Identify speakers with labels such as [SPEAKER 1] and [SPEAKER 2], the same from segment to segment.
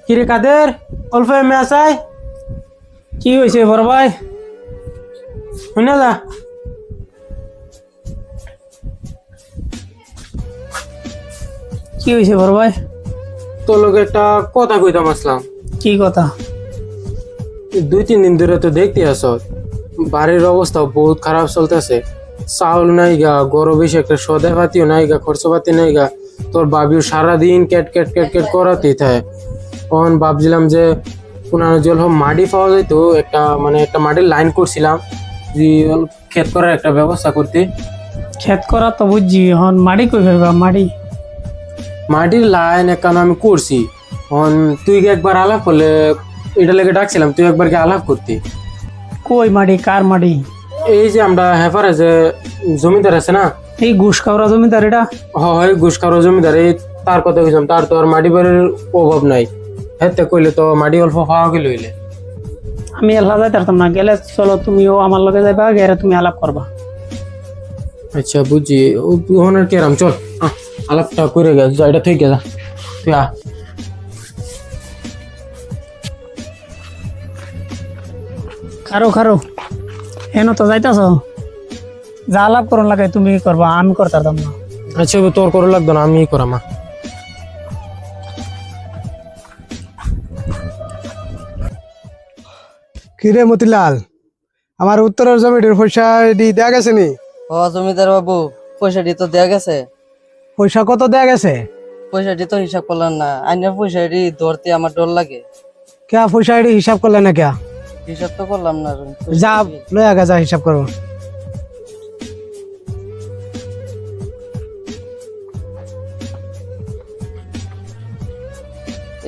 [SPEAKER 1] কিরে কাদের অল্প এমে আসাই কি হয়েছে বড় ভাই শুনে যা কি হয়েছে বড় ভাই?
[SPEAKER 2] তোর লোক একটা কথা কইতাম আসলাম।
[SPEAKER 1] কি কথা?
[SPEAKER 2] 2-3 দিন ধরে তো দেখতে আস বাড়ির অবস্থা বহুত খারাপ চলতেছে। চাউল নাই গা, গরম বেশি একটা সদাই পাতিও নাই গা, খরচপাতি নাই গা। তোর বাবিও সারাদিন ক্যাট ক্যাট ক্যাট ক্যাট করাতেই থাকে। তখন ভাবছিলাম যে কোনো জল মাটি পাওয়া যাইতো, একটা মাটির লাইন করছিলাম যে ক্ষেত করার একটা ব্যবস্থা করতে।
[SPEAKER 1] ক্ষেত করা তো বুঝছি, হন মাড়ি কই ফেলবা মাড়ি?
[SPEAKER 2] মাটির লাইন এখন আমি করছি। তখন তুই কি একবার আলাপ করলে, এটা লেগে ডাকছিলাম তুই একবার কি আলাপ করতি।
[SPEAKER 1] কই মাড়ি? কার মাড়ি?
[SPEAKER 2] এই যে আমরা হেফারে যে জমিদার আছে না,
[SPEAKER 1] এই ঘুষ খাওয়া জমিদার এটা?
[SPEAKER 2] হয় ঘুষ খাওয়ার জমিদার, এই তার কথা কইছিলাম। তার তো আর মাটি বাড়ির অভাব নাই, হেতে কইলে তো মাটি অল্প পাওয়া গেল হইলে।
[SPEAKER 1] আমি এল্লা যাইতে পারতাম না, গেলে চলো তুমিও আমার লগে যাইবা, গেলে তুমি আলাপ করবা।
[SPEAKER 2] আচ্ছা বুঝছি, ওখানে কেরাম চল আলাপটা করে গেছে, এটা ঠিক গেছে তুই আ।
[SPEAKER 1] খারো খারো হেন তো যাইতাছ, যা আলাপ করন লাগে তুমি করবা, আমি করতে পারতাম না।
[SPEAKER 2] আচ্ছা তোর করে লাগতো না, আমি করামা।
[SPEAKER 3] কিরে মতিলাল, আমার উত্তরের জমিটির পয়সা দেয়া গেছে নি?
[SPEAKER 4] ও জমিদার বাবু, পয়সাটি তো দেয়া গেছে।
[SPEAKER 3] পয়সা কত দেয়া গেছে?
[SPEAKER 4] পয়সাটি তো হিসাব করলাম না, আইনের পয়সাটি ধরতে আমার ডর লাগে।
[SPEAKER 3] কে পয়সা হিসাব করলে না কে?
[SPEAKER 4] হিসাব তো করলাম না।
[SPEAKER 3] যা লয়া গে, যা হিসাব করবো।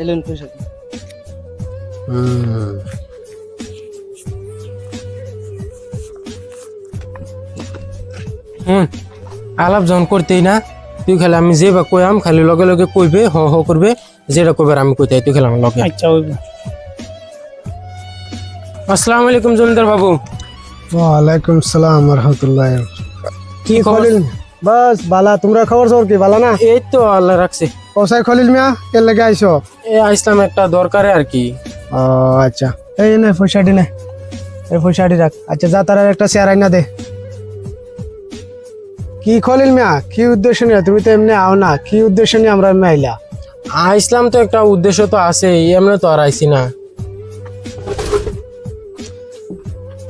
[SPEAKER 4] এলেন পয়সাটি।
[SPEAKER 2] আলাপ যখন করতেই না তুই, খালি আমি যে বা কইয়াম খালি লগে লগে কইবে, হ হ করবে, যেটা কইবার আমি কইতাই, তুই খালি আমার লগে।
[SPEAKER 1] আচ্ছা হইব।
[SPEAKER 2] আসসালামু আলাইকুম জমিদার বাবু।
[SPEAKER 3] ওয়ালাইকুম সালাম রহমতুল্লাহ।
[SPEAKER 2] কি খবর?
[SPEAKER 3] খলিল, বাস বালা। তোমরা খবর সবর কি বালা না?
[SPEAKER 2] এই তো আল্লাহ রাখছে।
[SPEAKER 3] ওসাই খলিল মিয়া, কে লেগে আইছো?
[SPEAKER 2] আসলাম একটা দরকারে আর কি।
[SPEAKER 3] ও আচ্ছা, এই নে পয়সাটি নে, এই পয়সাটি রাখ। আচ্ছা যা, তার একটা শেয়ার আইনা দে। কি খলিল মিয়া, কি উদ্দেশ্য নিয়ে তুমি তো এমনি আও না? কি উদ্দেশ্য নিয়ে আমরা এমনি আইলা?
[SPEAKER 2] আসলাম তো একটা উদ্দেশ্য তো আছে, এমনি তো আর আইসি না।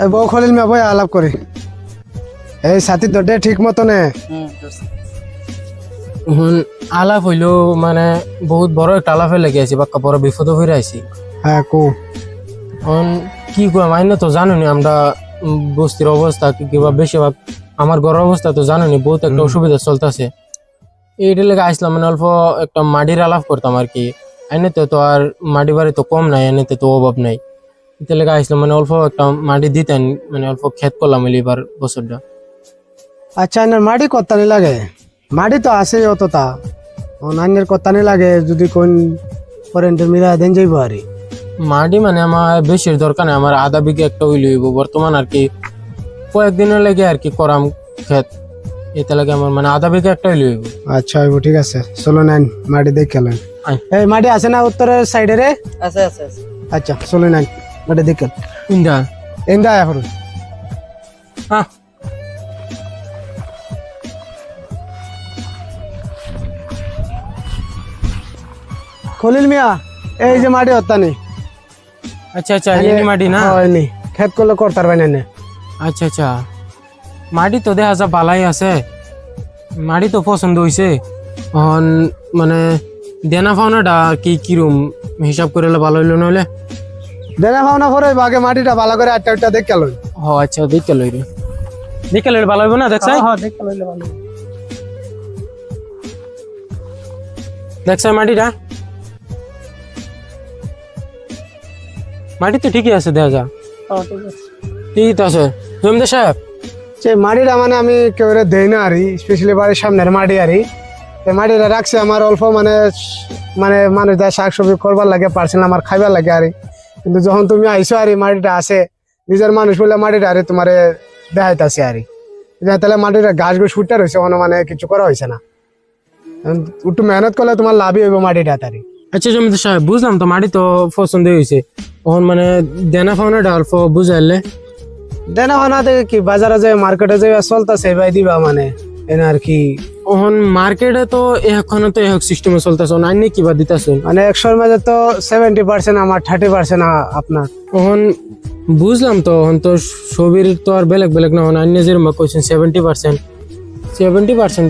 [SPEAKER 3] এই বউ খলিল মিয়া, বই আলাপ করি। এই সাথী তো দে ঠিক মতো নে।
[SPEAKER 2] আলাপ হইলো মানে বহুত বড় একটা আলাপে লেগে আছি, বাক্কা বড় বিপদ হয়ে আইছি।
[SPEAKER 3] হ্যাঁ কো।
[SPEAKER 2] কি করাম, আইন তো জানুনি আমরা বস্তির অবস্থা কিংবা বেশিরভাগ আমার ঘরের অবস্থা তো জানুনি, বহুত একটা অসুবিধা চলতেছে। এইটা লেগে আসলাম, মানে অল্প একটা মাটির আলাপ করতাম আর কি। এনেতে তো আর মাটি বাড়ি তো কম নাই, এনেতে তো অভাব নাই। এটা লেগে আসলাম, মানে অল্প একটা মাটি দিতেন, মানে অল্প ক্ষেত করলাম এবার বছরটা।
[SPEAKER 3] আচ্ছা, এনার মাটি কত্তানি লাগে? মাটি তো আছে অতটা, অন্যান্যের কত্তানি লাগে যদি কোন করেন্টে মিলা দেন যাইব আরে।
[SPEAKER 2] মাটি মানে আমার বেশির দরকার নেই, আমার আধা বিঘা একটা হইলে হইব বর্তমান আর কি। কয়েকদিনের লাগে আর কি করাম ক্ষেত, এটা লাগে আমার মানে আধা বিঘা একটা হইলে হইব।
[SPEAKER 3] আচ্ছা হইব, ঠিক আছে, চলো নেন মাটি দেখে নেন।
[SPEAKER 2] আয়।
[SPEAKER 3] এই মাটি আছে না উত্তরের সাইডে রে?
[SPEAKER 4] আছে আছে আছে।
[SPEAKER 3] আচ্ছা চলো নেন মাটি দেখে।
[SPEAKER 2] ইন্দা
[SPEAKER 3] এন্ডা এখন
[SPEAKER 2] হ্যাঁ
[SPEAKER 3] খলিল মিয়া, এই যে মাটি হত্তানি।
[SPEAKER 2] আচ্ছা আচ্ছা, এই মাটি না?
[SPEAKER 3] হয়নি, খেত করলে করতার বাইনা নে।
[SPEAKER 2] আচ্ছা আচ্ছা, মাটি তো দেখা যা বালাই আছে, মাটি তো পছন্দ হয়েছে। মানে দেনা ফাওনাটা কি কিরম হিসাব করে ভালো হইলো নইলে?
[SPEAKER 3] দেনা ভাবনা করে আগে মাটিটা ভালো করে আটটা আটটা দেখে লই।
[SPEAKER 2] হ আচ্ছা, দেখতে লই রে, দেখতে লইলে ভালো হইব না? দেখছাই
[SPEAKER 1] হ্যাঁ দেখতে লইলে ভালো।
[SPEAKER 2] দেখছাই মাটিটা? মাটি তো ঠিকই আছে, দেখা যা
[SPEAKER 1] হ্যাঁ ঠিক আছে।
[SPEAKER 2] ঠিকই তো আছে জমিদার সাহেব।
[SPEAKER 3] সে মাটিটা মানে আমি কেউ দেই না আরি, স্পেশালি বাড়ির সামনের মাটি আরি। এই মাটিটা রাখছে আমার অল্প মানে মানে মানুষ যা শাক সবজি করবার লাগে, পারছেন আমার খাইবার লাগে আরি। কিন্তু যখন তুমি আইসো আরি, মাটিটা আছে নিজের মানুষ বলে মাটিটা আরে তোমার দেখাইতেছে আরি। তাহলে মাটিটা গাছ গুছ ফুটতে রয়েছে, মানে কিছু করা হয়েছে না। একটু মেহনত করলে তোমার লাভই হইব মাটিটা তারি।
[SPEAKER 2] আচ্ছা জমিদার সাহেব, বুঝলাম তো মাটি তো পছন্দ হয়েছে, তখন মানে দেনা ফাউনাটা অল্প বুঝাইলে।
[SPEAKER 3] দেনা হনা থেকে কি বাজারে যে মার্কেটে যে চলতেছে ভাই দিবা মানে এনে আর কি
[SPEAKER 2] এখন মার্কেটে তো এখনো তো এক সিস্টেমে চলতেছে, অন্য কিবা দিতেছেন
[SPEAKER 3] মানে 100-এর মাঝে তো 70% আমার 30% আপনার।
[SPEAKER 2] এখন বুঝলাম তো, এখন তো ছবির তো আর বেলেগ বেলেগ না, অন্য যেরকম কইছেন 70%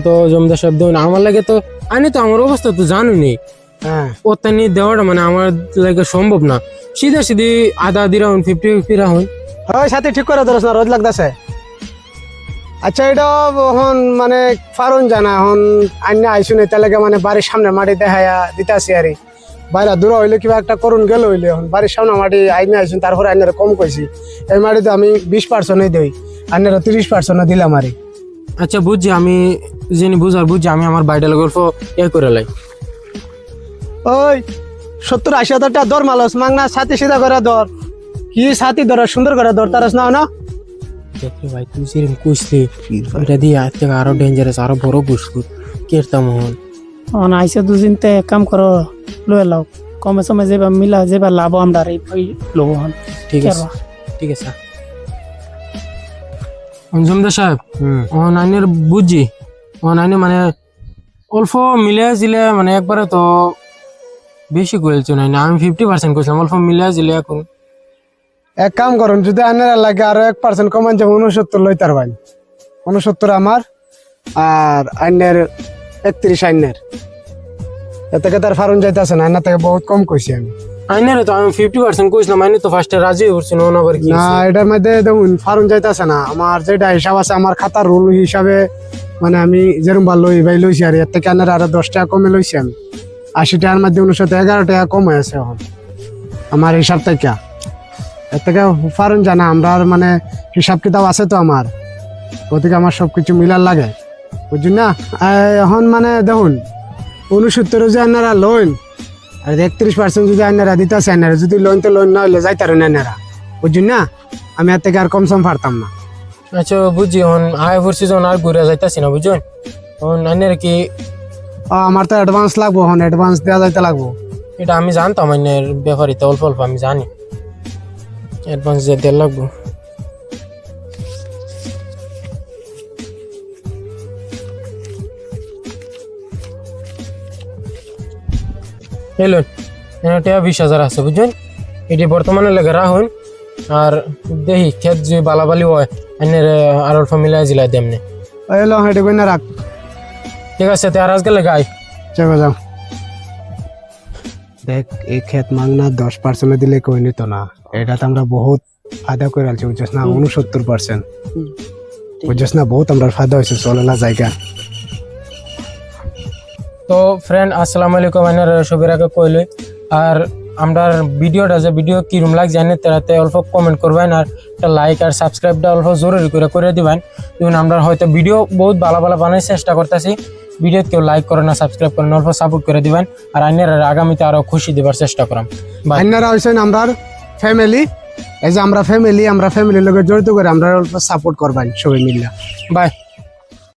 [SPEAKER 2] তো জমিদার সাহেব দেবেন আমার লাগে। তো আইনি তো আমার অবস্থা তো জানুনি,
[SPEAKER 3] হ্যাঁ
[SPEAKER 2] ওতানি দেওয়াটা মানে আমার লাগে সম্ভব না। সিধা সিধি আধা আধি রাখুন, 50-50 রাখুন।
[SPEAKER 3] ওই সাথে ঠিক করে ধরছ না, রোজ লাগতেছে। আচ্ছা এটা এখন মানে ফারুন জানা এখন আইনা আইসুন এটা লাগে মানে বাড়ির সামনে মাটি দেখায়া দিতাছি আরে বাইরে দূর হইলে কিবা একটা করুন গেল হইলে এখন বাড়ির সামনে মাটি আইনা আইসুন, তারপরে আইনারে কম কইছি এই মাটিতে আমি 20% দিই, আইনারা 30% দিলাম আরে।
[SPEAKER 2] আচ্ছা বুঝছি, আমি যিনি বুঝছি আমি আমার বাইডাল গল্প করে লাই।
[SPEAKER 3] ওই 70-80 হাজার টাকা দর মালস মাংনা ছাতি সিধা করে দর, কি ছাতি ধর সুন্দর করে দর তারস না না
[SPEAKER 2] দেখলি ভাই তুই যেরকম কইসলি এটা দিয়ে আজ থেকে আরো ডেঞ্জারাস, আরো বড় বুঝবো কেরতাম হন।
[SPEAKER 1] তখন আইসে দুদিনতে এক কাম করো, লয়ে লাও কমে সময় যেবা মিলা যেবা লাভ আমরা এই লোক হন।
[SPEAKER 2] ঠিক আছে ঠিক আছে জমিদার সাহেব, অনলাইনের বুঝছি, অনলাইনে মানে অল্প মিলে জিলে মানে একবারে তো বেশি করেছো না, আমি 50% কইছিলাম, অল্প মিলে জিলে এখন।
[SPEAKER 3] এক কাম করুন, যদি আইনারা লাগে আরো 1% কমান যাবো 69 লইতার ভাই, 69 আমার আর আইনের 31 আইনের, এ থেকে তার ফারুন যাইতেছে না, আইনার থেকে বহুত কম কইছি আমি।
[SPEAKER 2] আইনের তো আমি 50% কইছিলাম, আইনে তো ফার্স্টে রাজি করছিল না, আবার কি
[SPEAKER 3] না এটার মধ্যে দেখুন ফারুন যাইতেছে না, আমার যেটা হিসাব আছে আমার খাতার রুল হিসাবে মানে আমি যেরকম ভালো লই ভাই লইছি আর এর থেকে আইনের আরো 10 টাকা কমে লইছি আমি, 80 টাকার মধ্যে 11 টাকা কম হয়েছে এখন আমার হিসাব থেকে। এর থেকে ফারুন জানা আমরা আর মানে হিসাব কিতাব আছে তো আমার, ওদিকে আমার সবকিছু মিলার লাগে বুঝুন না। এখন মানে দেখুন 69 যে আনারা লোন আর 31% যদি আনারা দিতেছে, আনারা যদি লোন তো লোন না হইলে যাইতারেন আনারা বুঝুন না, আমি এর থেকে আর কম সম পারতাম না।
[SPEAKER 2] আচ্ছা বুঝছি, এখন আয় পড়ছি যখন আর ঘুরে যাইতাছি না বুঝুন, এখন আইনের কি
[SPEAKER 3] আমার তো অ্যাডভান্স লাগবো, এখন অ্যাডভান্স দেওয়া যাইতে লাগবো।
[SPEAKER 2] এটা আমি জানতাম আইনের ব্যাপারে, তো অল্প অল্প আমি জানি, অ্যাডভান্স দিয়ে দেওয়া লাগবো। এলো এটা 20,000 আছে বুঝছেন, এটি বর্তমানে লেগে রাখুন, আর দেখি ক্ষেত যে বালাবালি হয় আইনের আর অল্প মিলাই জিলাই দেমনে।
[SPEAKER 3] এলো হেঁটে না রাখ,
[SPEAKER 2] ঠিক আছে তো আর আজকে লেগে আয়।
[SPEAKER 3] চলে যাও। দেখ এই ক্ষেত মাংনা 10% দিলে কই নিত না, এটা তো আমরা বহুত ফায়দা করে আলছি বুঝছিস না, 69% বুঝছিস না, বহুত আমরা ফায়দা হয়েছে চলে না জায়গা।
[SPEAKER 2] তো ফ্রেন্ড আসসালামু আলাইকুম, আইনার সবের আগে কইলে আর আমরা ভিডিওটা যে ভিডিও কিরম লাগছে আইনের তেরাতে অল্প কমেন্ট করবেন, আর একটা লাইক আর সাবস্ক্রাইবটা অল্প জরুরি করে দিবেন। যেমন আমরা হয়তো ভিডিও বহুত ভালো ভালো বানানোর চেষ্টা করতেছি, ভিডিও কেউ লাইক করে না সাবস্ক্রাইব করেন, অল্প সাপোর্ট করে দিবেন, আর আইনের আগামীতে আরো খুশি দেবার চেষ্টা করাম।
[SPEAKER 3] আইনারা হয়েছেন আমরা ফ্যামিলি, এই যে আমরা ফ্যামিলির লগে জড়িত করে আমরা অল্প সাপোর্ট করবেন সবাই মিলে।
[SPEAKER 2] বাই।